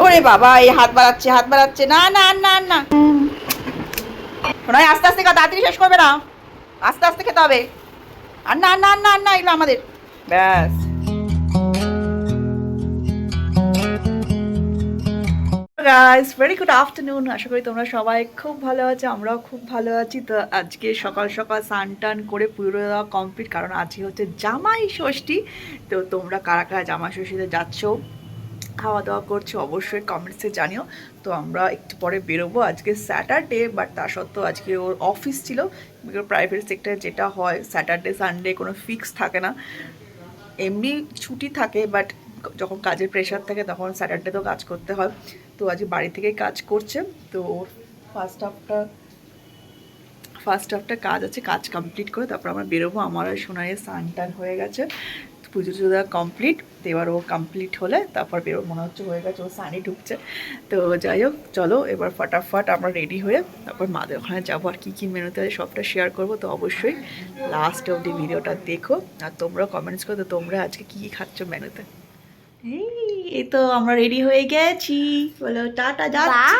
ওরে বাবা, এই হাত বাড়াচ্ছে, হাত বাড়াচ্ছে, না না না না, নয় আস্তে আস্তে খা, তাড়াতাড়ি শেষ করবে না, আস্তে আস্তে খেতে হবে। আর না না না না, এগুলো আমাদের। ব্যাস। Guys, very good afternoon. আশা করি তোমরা সবাই খুব ভালো আছো, আমরাও খুব ভালো আছি। তো আজকে সকাল সকাল স্নান টান করে পুজো দেওয়া কমপ্লিট, কারণ আজকে হচ্ছে জামাই ষষ্ঠী। তো তোমরা কারা কারা জামাই ষষ্ঠীতে যাচ্ছ, খাওয়া দাওয়া করছো, অবশ্যই কমেন্টসে জানিও। তো আমরা একটু পরে বেরোবো, আজকে স্যাটারডে, বাট তা সত্ত্বেও আজকে ওর অফিস ছিল। প্রাইভেট সেক্টরে যেটা হয়, স্যাটারডে সানডে কোনো ফিক্স থাকে না, এমনি ছুটি থাকে, বাট যখন কাজের প্রেশার থাকে তখন স্যাটারডেতেও কাজ করতে হয়। তো আজকে বাড়ি থেকেই কাজ করছে। তো ফার্স্ট হাফটা কাজ আছে, কাজ কমপ্লিট করে তারপর আমরা বেরোবো। আমার আর সোনাইয়ের স্নান টান হয়ে গেছে, পুজো টুজো দেওয়া কমপ্লিট। তো এবার ও কমপ্লিট হলে তারপর বেরো, মনে হচ্ছে হয়ে গেছে, ও স্নানে ঢুকছে। তো যাই হোক, চলো এবার ফটাফট আমরা রেডি হয়ে তারপর মাদের ওখানে যাবো। আর কী কী মেনুতে আছে সবটা শেয়ার করবো। তো অবশ্যই লাস্ট অবধি ভিডিওটা দেখো, আর তোমরা কমেন্টস করো তো তোমরা আজকে কী কী খাচ্ছ মেনুতে। এই তো আমরা রেডি হয়ে গেছি, বলো টাটা, যাচ্ছি।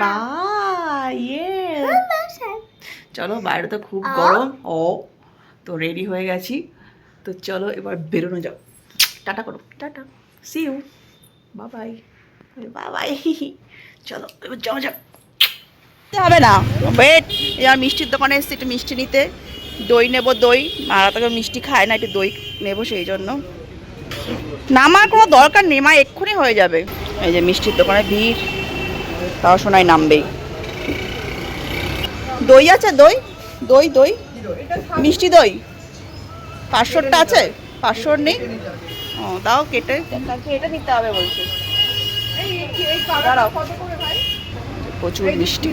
বাই। চলো, বাইরে তো খুব গরম। ও তো রেডি হয়ে গেছি, তো চলো এবার বেরোনো যাও। টাটা করো, টাটা, সি ইউ, বাবাই, বাবাই। চলো এবার যাও যাও, হবে না ওয়েট। এবার মিষ্টির দোকানে এসেছি একটু মিষ্টি নিতে, দই নেবো, দই। মারা তোকে মিষ্টি খায় না, একটু দই নেবো সেই জন্য। নামার কোনো দরকার নেই মা, এক্ষুনি হয়ে যাবে। এই যে মিষ্টির দোকানে ভিড়, তাও শোনায় নামবেই। দই আছে, দই, দই দই, মিষ্টি দই 500টা আছে, 500 নেই। ও দাও, কেটে কেটে নিতে হবে বলছে। দাঁড়াও, প্রচুর মিষ্টি।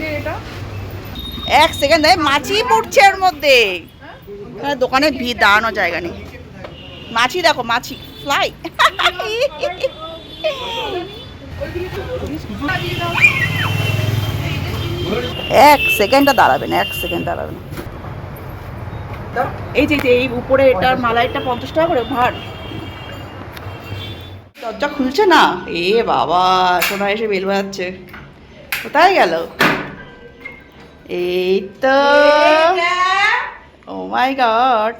এক সেকেন্ড, মাছি পড়ছে এর মধ্যে, দোকানে ভিড়, দাঁড়ানোর জায়গা নেই। মাছি দেখো, মাছি ফ্লাই। এক সেকেন্ডটা দাঁড়াবে না, এক সেকেন্ড দাঁড়াবে না। এই যে এই উপরে এটার মালাইটা 50 টাকা করে ভার। দরজা খুলছে না, এ বাবা, সোনা এসে বেল বাজাচ্ছে। কোথায় গেল? এই তো, ও মাই গড।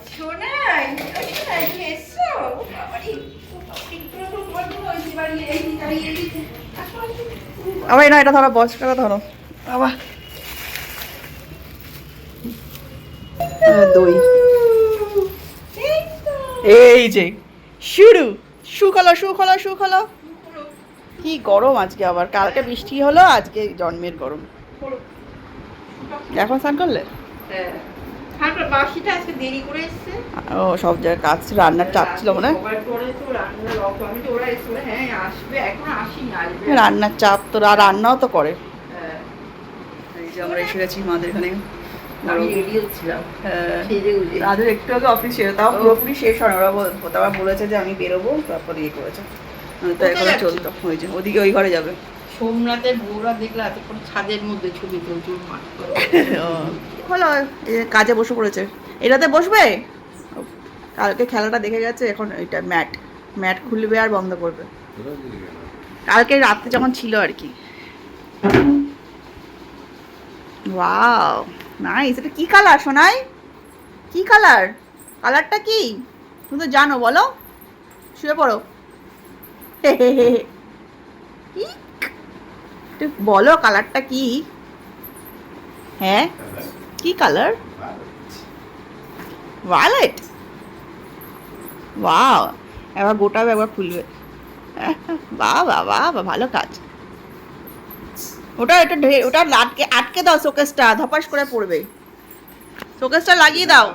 আবার না, এটা ধরো, 10 টাকা ধরো বাবা। দই, এই যে শুরু, শুকলো শুকলো শুকলো। কি গরম আজকে, আবার কালকে বৃষ্টি হলো, আজকে জন্মের গরম। এখন স্নান করলে? ও সব জায়গায় কাজ ছিল, রান্নার চাপ ছিল মনে হয়। রান্নার চাপ তো, আর রান্নাও তো করে। এই যে আমরা এসে গেছি মাদের এখানে। রাজুর একটু আগে অফিস শেষ, তাও পুরোপুরি শেষ হয়। ওরা আবার বলেছে যে আমি বেরোবো, তারপর ইয়ে করেছে। তো এখন চলতো, হয়েছে ওদিকে ওই ঘরে যাবে। সোমনাথের বউরা দেখলে এতক্ষণ ছাদের মধ্যে ছবি তুলছে। হলো, কাজে বসে পড়েছে। এটাতে বসবে, কালকে খেলাটা দেখে গেছে, এখন এটা ম্যাট ম্যাট খুলবে আর বন্ধ করবে। কালকে রাতে যখন ছিল আর কি। Wow nice. এটা কি কালার সোনাই, কি কালার? কালারটা কি তুমি তো জানো, বলো। শুয়ে পড়ো, বলো কালারটা কি? হ্যাঁ, কি কালার? ভায়োলেট। ওয়াও, একবার গোটাবে, একবার খুলবে। বাবা বাবা, ভালো কাজ। ওটা এটা ওটা আটকে আটকে দাও, শোকেসটা ধপাস করে পড়বে। শোকেসটা লাগিয়ে দাও,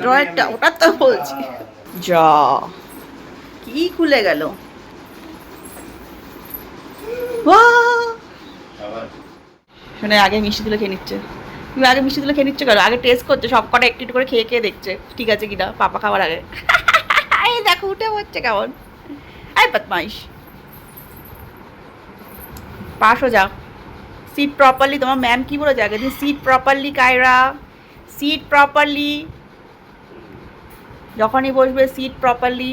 ড্রয়ারটা, ওটা তো বলছি। যা, কি খুলে গেল। শুনে আগে মিষ্টি তুলে খেয়ে নিচ্ছে। তুমি আগে মিষ্টি তুলে খেয়ে নিচ্ছে কেন? আগে টেস্ট করছে, সব কটা একটু একটু করে খেয়ে খেয়ে দেখছে ঠিক আছে কিনা, পাপা খাবার আগে। এই দেখো উঠে পড়ছে কেমন, আই বদমাইশ। পাস হো যাও, সিট প্রপারলি। তোমার ম্যাম কি বলেছে আগে দিন? Seat properly Kiara, seat properly. যখনই বসবে সিট প্রপারলি।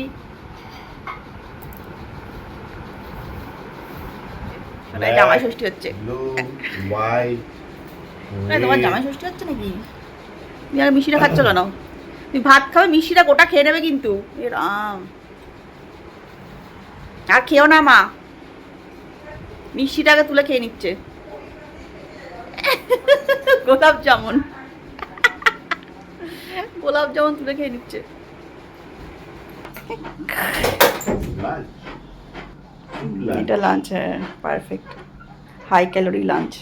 সোনাই জামাই ষষ্ঠী হচ্ছে। blue, white, সোনাই তোমার জামাই ষষ্ঠী হচ্ছে নাকি? তুমি আর মিষ্টিটা খাচ্ছ কেন? তুমি ভাত খাবে, মিষ্টিটা গোটা খেয়ে নেবে কিন্তু। এ রাম, আর খেও না মা, মিষ্টিটাকে তুলে খেয়ে নিচ্ছে। গোলাপ জামুন, গোলাপ জামুন তুলে খেয়ে নিচ্ছে। lunch. এটা লাঞ্চ, হ্যাঁ পারফেক্ট, হাই ক্যালোরি লাঞ্চ,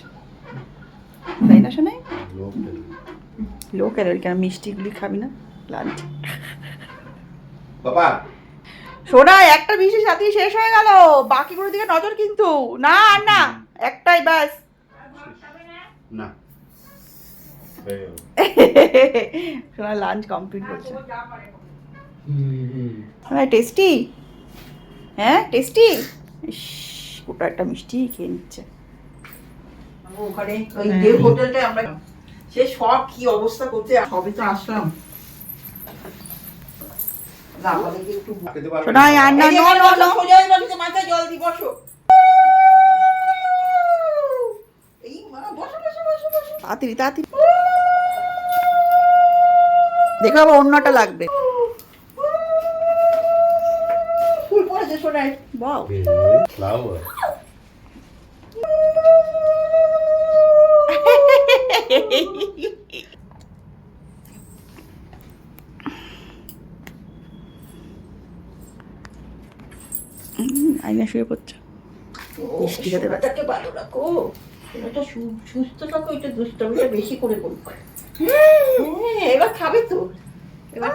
তাই না শোনাই? Local. লো ক্যালোরি কেন, মিষ্টিগুলি খাবি না লাঞ্চ? Papa. সোনা একটা মিষ্টি সাথে শেষ হয়ে গেল, বাকিগুলোর দিকে নজর কিন্তু। না আর না, একটাই ব্যাস। না। Fail. সোনা লাঞ্চ কমপ্লিট করছে। টেস্টি, হ্যাঁ টেস্টি। গোটা একটা মিষ্টি খেয়ে নিচ্ছে। ওখানে ওই যে হোটেলটায় আমরা সে সব কি অবস্থা করতে, সবে তো আসলাম। না, আমাদেরকে একটু খেতে পারবে সোনা আর না, এই যে নো নো নো, সোজা হয়ে বসে, মাথায় জল দি, বসো। এই মা, বসো বসো বসো বসো। তাড়াতাড়ি তাড়াতাড়ি দেখো, আবার অন্যটা লাগবে। ফুল পড়েছে সোনায়। বাও, ফ্লাওয়ার। আইনা শুয়ে পড়ছে। মিষ্টি খেতে পারে। সোনাটাকে ভালো রাখো, সোনাটা সুস্থ থাকো, এটা দুষ্টমিটা বেশি করে করুক। হ্যাঁ, এবার খাবে তো, এবার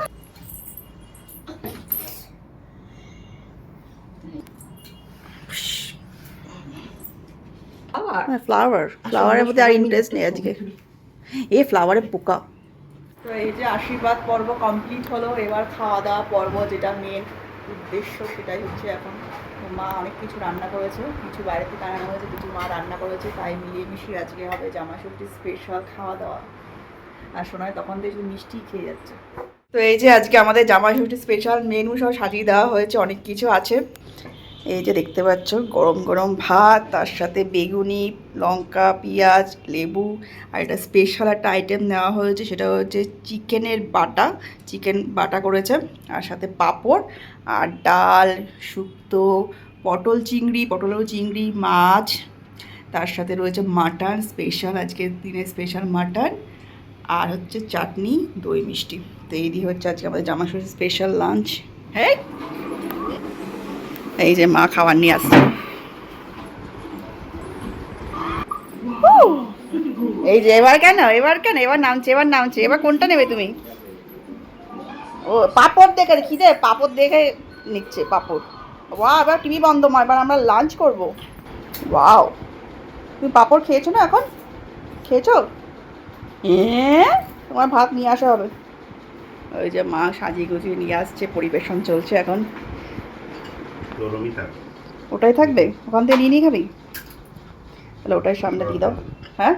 আবার ফ্লাওয়ার, ফ্লাওয়ারের প্রতি আর ইন্টারেস্ট নেই আজকে। এই ফ্লাওয়ারের পোকা। তো এই যে আশীর্বাদ পর্ব কমপ্লিট হলো, এবার খাওয়া দাওয়া পর্ব, যেটা মেন উদ্দেশ্য সেটাই হচ্ছে এখন। তো মা অনেক কিছু রান্না করেছে, কিছু বাইরে থেকে আনানো হয়েছে, কিছু মা রান্না করেছে, তাই মিলিয়ে মিশিয়ে আজকে হবে জামাই ষষ্ঠীর স্পেশাল খাওয়া দাওয়া। আর শোনায় তখন থেকে শুধু মিষ্টি খেয়ে যাচ্ছে। তো এই যে আজকে আমাদের জামাই ষষ্ঠী স্পেশাল মেনু সব সাজিয়ে দেওয়া হয়েছে, অনেক কিছু আছে। এই যে দেখতে পাচ্ছ গরম গরম ভাত, তার সাথে বেগুনি, লঙ্কা, পেঁয়াজ, লেবু, আর একটা স্পেশাল একটা আইটেম নেওয়া হয়েছে, সেটা হচ্ছে চিকেনের বাটা, চিকেন বাটা করেছে, আর সাথে পাঁপড় আর ডাল, শুক্তো, পটল চিংড়ি, পটল চিংড়ি, মাছ, তার সাথে রয়েছে মাটন, স্পেশাল আজকের দিনে স্পেশাল মাটন, আর হচ্ছে চাটনি, দই মিষ্টি। তো এই দিয়ে হচ্ছে আজকে আমাদের জামাই ষষ্ঠীর স্পেশাল লাঞ্চ। হ্যাঁ, এই যে মা খাবার নিয়ে আসছে। এই যে এবার কেন, এবার কেন, এবার নামছে, এবার নামছে। এবার কোনটা নেবে তুমি? ও পাপড় দেখে, খিদে পাপড় দেখে নিচ্ছে পাপড়। ওয়াও, এবার টিভি বন্ধ মা, এবার আমরা লাঞ্চ করব। ওয়াও, তুমি পাপড় খেয়েছো না এখন? খেয়েছো? হ্যাঁ, তোমার ভাত নিয়ে আসা হবে। ওই যে মা সাজিয়ে গুজিয়ে নিয়ে আসছে, পরিবেশন চলছে এখন। গরমই থাকে। ওটাই থাকবে, ওখান থেকে নিয়ে নিয়ে খাবি? তাহলে ওটাই সামনে দিয়ে দাও। হ্যাঁ,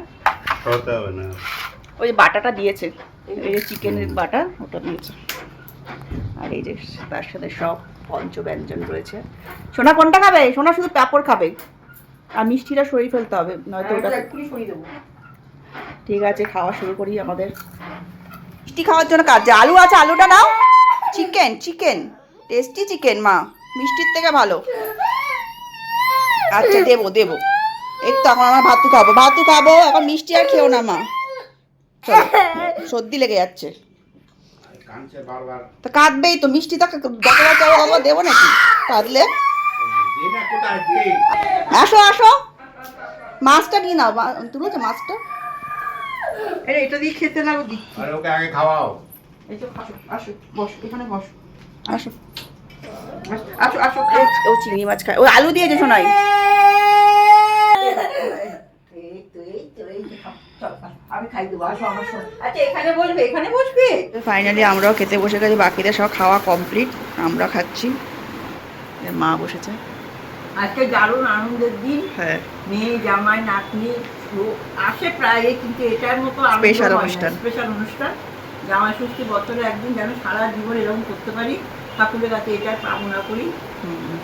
সরাতে হবে না। ওই যে বাটাটা দিয়েছে, এই যে চিকেনের বাটা, ওটা দিয়েছে। আর এই যে তার সাথে সব পঞ্চব্যঞ্জন রয়েছে। সোনা কোনটা খাবে? সোনা শুধু পাঁপড় খাবে, আর মিষ্টিটা সরিয়ে ফেলতে হবে, নয়তো ওটা। সরিয়ে দেবো। ঠিক আছে, খাওয়া শুরু করি। আমাদের মিষ্টি খাওয়ার জন্য কাজ, আলু আছে, আলুটা নাও। চিকেন, চিকেন টেস্টি চিকেন মা, মিষ্টির থেকে ভালো। আচ্ছা দেবো দেবো, এই তো এখন আমরা ভাতু খাবো, ভাতু খাবো এখন, মিষ্টি আর খেও না মা। চলো, সর্দি লেগে যাচ্ছে। কাঁদছে বারবার। তো কাঁদবেই তো, মিষ্টি তো যতবার চাও আবার দেবো নাকি কাঁদলে? দে না, কোথায় দে? আসো আসো, মাছটা নিয়ে নাও, তুলেছো মাছটা? আরে এটা দিয়ে খেতে লাগো, দিচ্ছি। আরে ওকে আগে খাওয়াও। এই তো আসো, আসো বসো, এখানে বসো, আসো। আসো আসো। ও চিংড়ি মাছ খায়, ও আলু দিয়েছে শোনাই। আমি খাই দেবো, আসো আমার সঙ্গে। আচ্ছা এখানে বসবে, এখানে বসবে। ফাইনালি আমরাও খেতে বসে গেছি, বাকিদের সব খাওয়া কমপ্লিট, আমরা খাচ্ছি। মা বসেছে। আজকে দারুণ আনন্দের দিন। হ্যাঁ, মেয়ে জামাই নাতনি আসে প্রায়, কিন্তু এটার মতো Special অনুষ্ঠান। স্পেশাল অনুষ্ঠান। জামাই ষষ্ঠী বছরে একদিন যেন সারা জীবন এরকম করতে পারি, ঠাকুরের কাছে এটাই কামনা করি।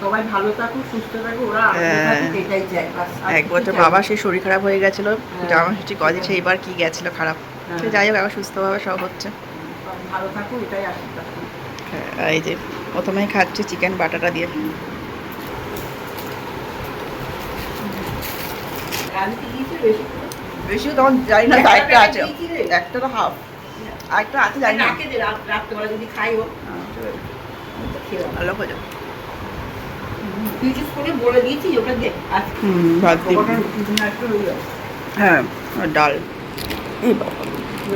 সবাই ভালো থাকুক, সুস্থ থাকুক, ওরা আনন্দে থাকুক, এটাই চাই বাস। আর এক কিছু বছর চাই না। বাবা সেই শরীর খারাপ হয়ে গেছিল, হ্যাঁ। জামা ষষ্ঠী কদিন সে এবার কি গেছিল খারাপ, সে যাই হোক এখন সুস্থভাবে সব হচ্ছে। সবাই ভালো থাকুক, এটাই আশীর্বাদ করি। হ্যাঁ, আর এই যে প্রথমেই খাচ্ছি চিকেন বাটাটা দিয়ে। আমি কি দিয়েছি বেশি করে? বেশিও তখন জানি না, একটা একটা আছে, দিয়েছি রে। একটা তো হাফ, আরেকটা আছে জানি না। রাখে দে, রাত্রেবেলা যদি খাই হোক, খেয়ে নাও। ভালো করে তুই চুজ করে বলে দিয়েছি ওটা দে। আজকে ভাত দিই। একটু হয়ে যাবে। হ্যাঁ, আর ডাল, এই বাবা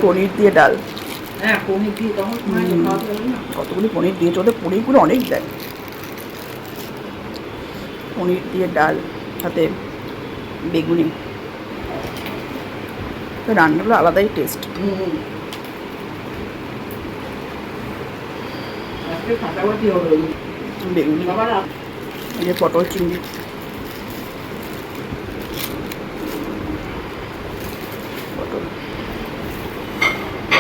পনির দিয়ে ডাল, হ্যাঁ, পনির দিয়ে তখন তোমার খাওয়াতে হবে না। কতগুলি পনির দিয়েছে, ওদের পনিরগুলো অনেক দেয়। পনির দিয়ে ডাল, সাথে বেগুনি, তো রান্নাগুলো আলাদাই টেস্ট। আজকে ফাটাফাটি হবে। বেগুনি, বাবার এই যে পটল চিংড়ি, পটল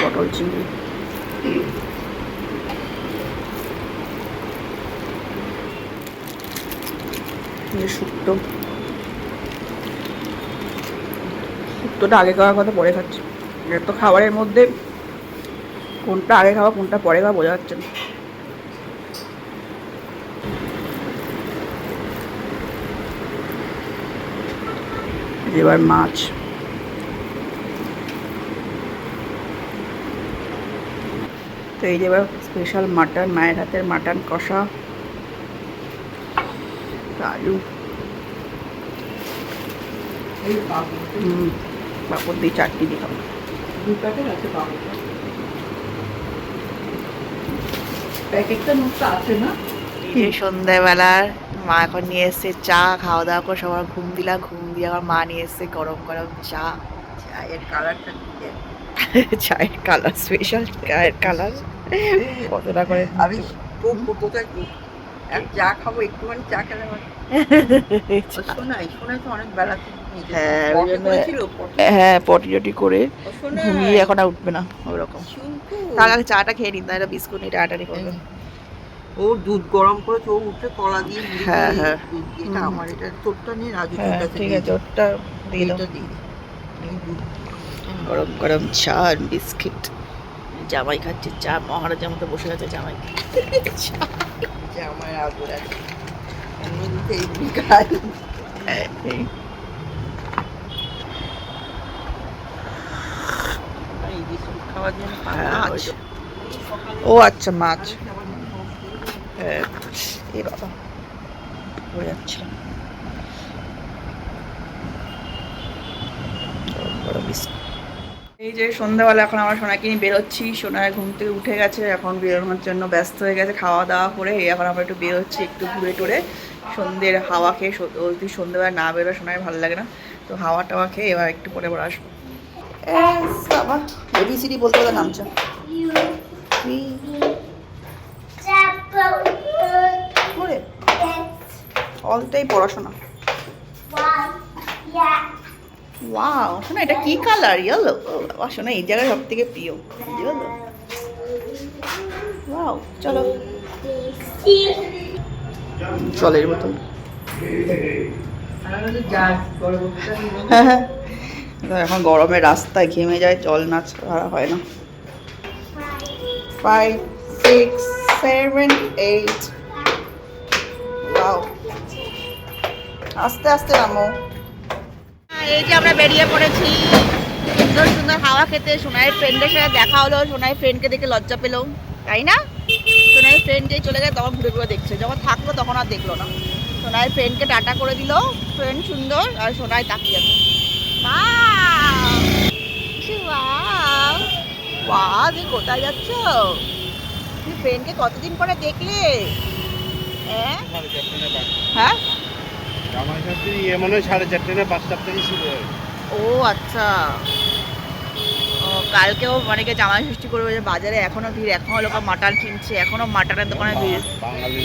পটল চিংড়ি, এই যে শুক্তো, শুক্তোটা আগে খাওয়ার কথা পরে খাচ্ছি। এত খাবারের মধ্যে কোনটা আগে খাওয়া কোনটা পরে খাওয়া বোঝা যাচ্ছে না। এবার মাছ, তো এই যে এবার স্পেশাল মাটন, মায়ের হাতের মাটন কষা, আলু, এই বাবু পাঁপড় দিয়ে চাটনি দিয়ে খাবো। দু প্যাকেট আছে বাবুটা। প্যাকেটটা মুখটা আছে না? এই যে সন্ধ্যাবেলার মা এখন নিয়ে এসছে চা, খাওয়া দাওয়া করে সবার ঘুম দিলাম, ঘুম দিয়ে আমার মা নিয়ে এসছে গরম গরম চা। চায়ের কালারটা চায়ের কালার, স্পেশাল চায়ের কালার, কতটা করে আমি কোথায় এক চা খাবো, একটুখানি চা খেলে আমার শোনাই তো অনেক বেলা থেকে হ্যাঁ, ওই জন্য করেছিল হ্যাঁ পটি টটি করে শোনাই ঘুমিয়ে এখন আর উঠবে না ওরকম। তার আগে চাটা খেয়ে নিন, তাহলে বিস্কুট নিয়ে টাটারি করবে। ও দুধ গরম করেছে, ও উঠে কলা দিয়ে মুড়ি হ্যাঁ, দিয়ে হ্যাঁ। দুধ দিয়ে, এটা আমার, এটা তোরটা নিয়ে রাজু হ্যাঁ ঠিক আছে, ওটা দিয়ে দাও। এটা দিই এই দুধ গরম গরম চা আর বিস্কিট, জামাই খাচ্ছে চা, মহারাজের মতো বসে আছে জামাই। চা। যে আমার আদর আছে, অন্যদিকে এইগুলি খাই। এই বিস্কুট খাওয়ার জন্য মাছ, ও আচ্ছা মাছ, হ্যাঁ এ বাবা পড়ে যাচ্ছে। এই যে সন্ধ্যাবেলা এখন আমার সোনাকে নিয়ে বেরোচ্ছি, সোনার ঘুম থেকে উঠে গেছে, এখন বেরোনোর জন্য ব্যস্ত হয়ে গেছে খাওয়া দাওয়া করে। এখন আমরা একটু বেরোচ্ছি, একটু ঘুরে টুরে সন্ধ্যের হাওয়া খেয়ে, যদি সন্ধ্যেবেলা না বেরো সোনার ভালো লাগে না, তো হাওয়া টাওয়া খেয়ে এবার একটু পরে পরে আসবো। বাবা এবিসিডি বলতে বলতে নামছে। করে অলটাই পড়াশোনা। ওয়াও শোনা, এটা কি কালার? ইয়েলো। বাবা শোনা এই জায়গায় সব থেকে প্রিয় ইয়েলো। ওয়াও চলো, জলের বোতল। হ্যাঁ হ্যাঁ, এখন গরমের রাস্তায় ঘেমে যায়, জল না ছাড়া হয় না। 5 6 7 8, ওয়াও আস্তে আস্তে নামো। এই যে আমরা বেরিয়ে পড়েছি সুন্দর সুন্দর হাওয়া খেতে। সোনাইয়ের ফ্রেন্ডের সাথে দেখা হলো, সোনাইয়ের ফ্রেন্ডকে দেখে লজ্জা পেলো, তাই না? সোনাইয়ের ফ্রেন্ড যেই চলে গেছে তখন ঘুরে ঘুরে দেখছে, যখন থাকলো তখন আর দেখলো না। সোনাইয়ের ফ্রেন্ডকে টাটা করে দিল, ফ্রেন্ড সুন্দর আর সোনাই তাকিয়ে আছে। তুমি কোথায় যাচ্ছ? তুমি ফ্রেন্ডকে কতদিন পরে দেখলে? হ্যাঁ জামাই ষষ্ঠী মনে হয় 4:30 না 5টা থেকে শুরু হয়। ও আচ্ছা, ও কালকেও অনেকে জামাই ষষ্ঠী করবে, বাজারে এখনো ভিড়, এখনো লোক মাটন কিনছে, এখনো মাটনের দোকানে ভিড়। বাঙালি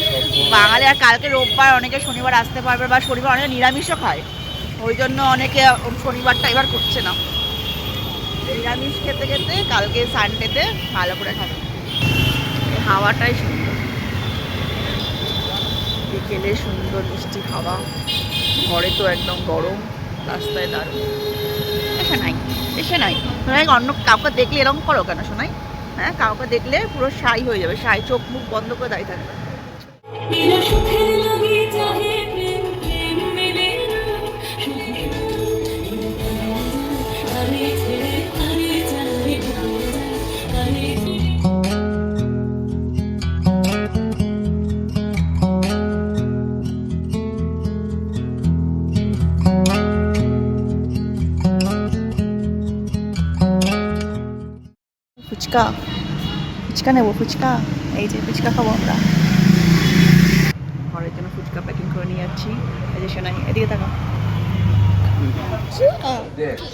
বাঙালি আর কালকে রোববার, অনেকে শনিবার আসতে পারবে, বা শনিবার অনেকে নিরামিষও খায়, ওই জন্য অনেকে শনিবারটা এবার করছে না, নিরামিষ খেতে খেতে কালকে সানডেতে ভালো করে খাবে। এই হাওয়াটাই সুন্দর। দেখি বিকেলে সুন্দর মিষ্টি খাওয়া, ঘরে তো একদম গরম, রাস্তায় দারুণ। শোনাই শোনাই শোনাই, অন্য কাউকে দেখলে এরকম করো কেন শোনাই? হ্যাঁ, কাউকে দেখলে পুরো সাই হয়ে যাবে, সাই, চোখ মুখ বন্ধ করে দাঁড়িয়ে থাকবে। ফুচকা, ফুচকা নেবো, ফুচকা, এই যে ফুচকা খাবো আমরা। ঘরের জন্য ফুচকা প্যাকিং করে নিয়ে যাচ্ছি। এই যে শোনাই, এদিকে থাকা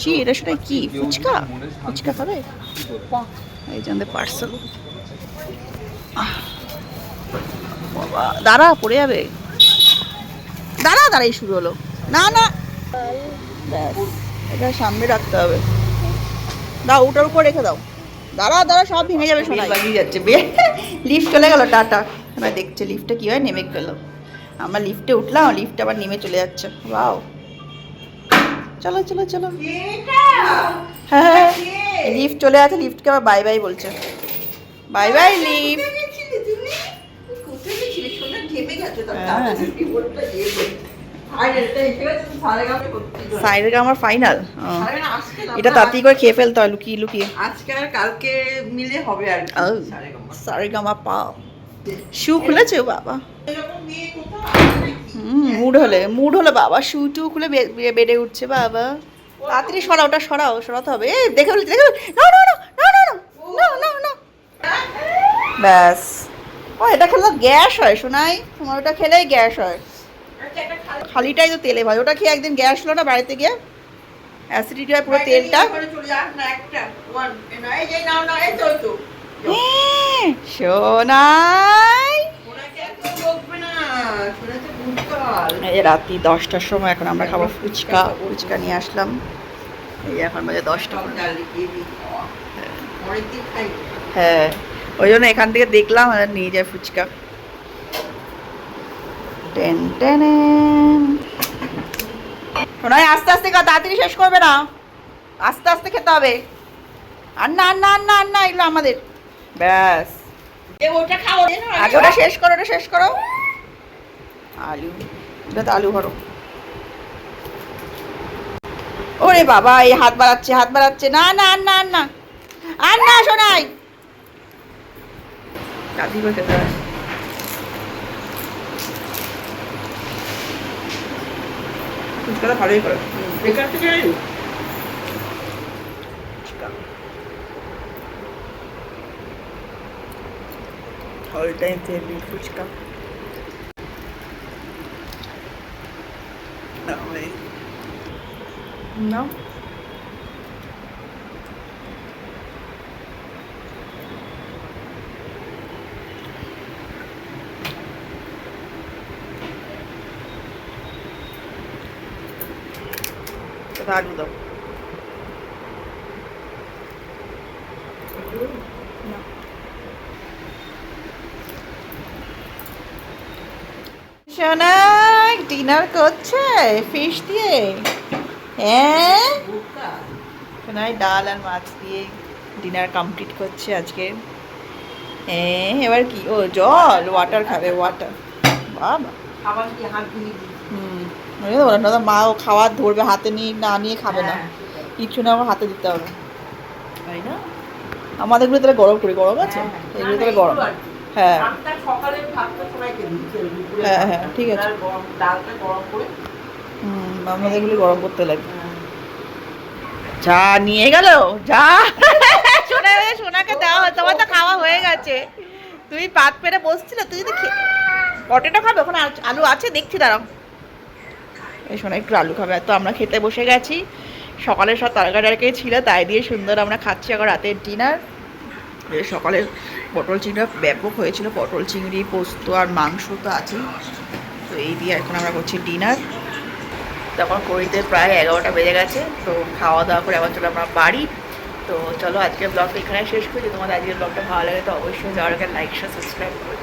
চি, এটা শোনাই কি ফুচকা, ফুচকা খাবে? এই যে আমাদের পার্সেল। বাবা দাঁড়া, পড়ে যাবে, দাঁড়া দাঁড়াই শুরু হলো, না না ব্যাস, এটা সামনে রাখতে হবে, দাও ওটার উপর রেখে দাও, দাঁড়া দাঁড়া সব ভেঙে যাবে, শোনা বাগিয়ে যাচ্ছে। লিফট চলে গেল, টাটা। শোনা দেখছে লিফটে কি হয়, নেমে গেল। আমরা লিফটে উঠলাম, লিফট আবার নেমে চলে যাচ্ছে। ওয়াও, চলো চলো চলো। হ্যাঁ লিফট চলে আছে, লিফটকে আবার বাই বাই বলছে, বাই বাই লিফট। সাইরেগা আমার ফাইনাল, এটা তাড়াতাড়ি করে খেয়ে ফেলতে হয় লুকিয়ে লুকিয়ে, আজকে আর কালকে মিলে হবে আর সারেগামা পাও। শু খুলেছে বাবা, মুড হলে বাবা শু টু খুলে বেডে উঠছে বাবা। তাড়াতাড়ি সরাও, ওটা সরাও, সরাতে হবে। এই দেখে দেখে, না না না না না না না না, ব্যাস। ও এটা খেলে গ্যাস হয় শোনাই, তোমার ওটা খেলেই গ্যাস হয়। খালিটাই তো তেলে ভাই, ওটা খেয়ে একদিন গ্যাস হলো না বাড়িতে গিয়ে, অ্যাসিডিটি হয় পুরো তেলটা। সোনাই এই যে রাত্রি 10টার সময়, এখন আমরা খাবো ফুচকা। ফুচকা নিয়ে আসলাম, এই এখন বাজে 10টা। হ্যাঁ ওই জন্য এখান থেকে দেখলাম আর নিয়ে যায় ফুচকা। টেন টেন, শোনাই আস্তে আস্তে খা, তাড়াতাড়ি শেষ করবে না, আস্তে আস্তে খেতে হবে। আর না আর না আর না আর না, এগুলো আমাদের, ব্যাস। আগে ওটা শেষ করো, ওটা শেষ করো। আলু, এটা তো আলু ভরো। ওরে বাবা, এই হাত বাড়াচ্ছে, হাত বাড়াচ্ছে, না না আর না আর না আর না, শোনাই দাদি করে খেতে হয়। ফুচকাটা ভালোই করে, বেকার থেকে all time favourite fuchka. No. আলু দাও, সোনা ডিনার করছে ফিশ দিয়ে। হ্যাঁ সোনাই ডাল আর মাছ দিয়ে ডিনার কমপ্লিট করছে আজকে। হ্যাঁ এবার কি, ও জল, ওয়াটার খাবে, ওয়াটার। বাবা মা ও খাবার ধরবে হাতে নিয়ে, না নিয়ে খাবে না, কিছু না হাতে দিতে হবে, তাই না? আমাদের গুলো তাহলে গরম করি, গরম আছে এগুলো তাহলে গরম। হ্যাঁ হ্যাঁ হ্যাঁ ঠিক আছে, আমাদের গুলি গরম করতে লাগে। যা নিয়ে গেল, যা সোনাকে দেওয়া হয়, তোমার তো খাওয়া হয়ে গেছে, তুমি পাত পেরে বসছিলে, তুই যদি পটেটো খাবে, ওখানে আলু আছে দেখছি, দাঁড়াও। এই সোনা একটু আলু খাবে, তো আমরা খেতে বসে গেছি। সকালের সব তরকারি ছিল, তাই দিয়ে সুন্দর আমরা খাচ্ছি এখন রাতের ডিনার। সকালের পটল চিংড়ি ব্যাপক হয়েছিল, পটল চিংড়ি, পোস্ত আর মাংস তো আছেই। তো এই দিয়ে এখন আমরা করছি ডিনার। তখন করিতে প্রায় 11টা বেজে গেছে, তো খাওয়া দাওয়া করে আবার চলো আমরা বাড়ি। তো চলো আজকের ব্লগটা এখানে শেষ করি। তোমাদের আজকের ব্লগটা ভালো লাগে তো অবশ্যই যাওয়ার আগে লাইক শেয়ার সাবস্ক্রাইব করো।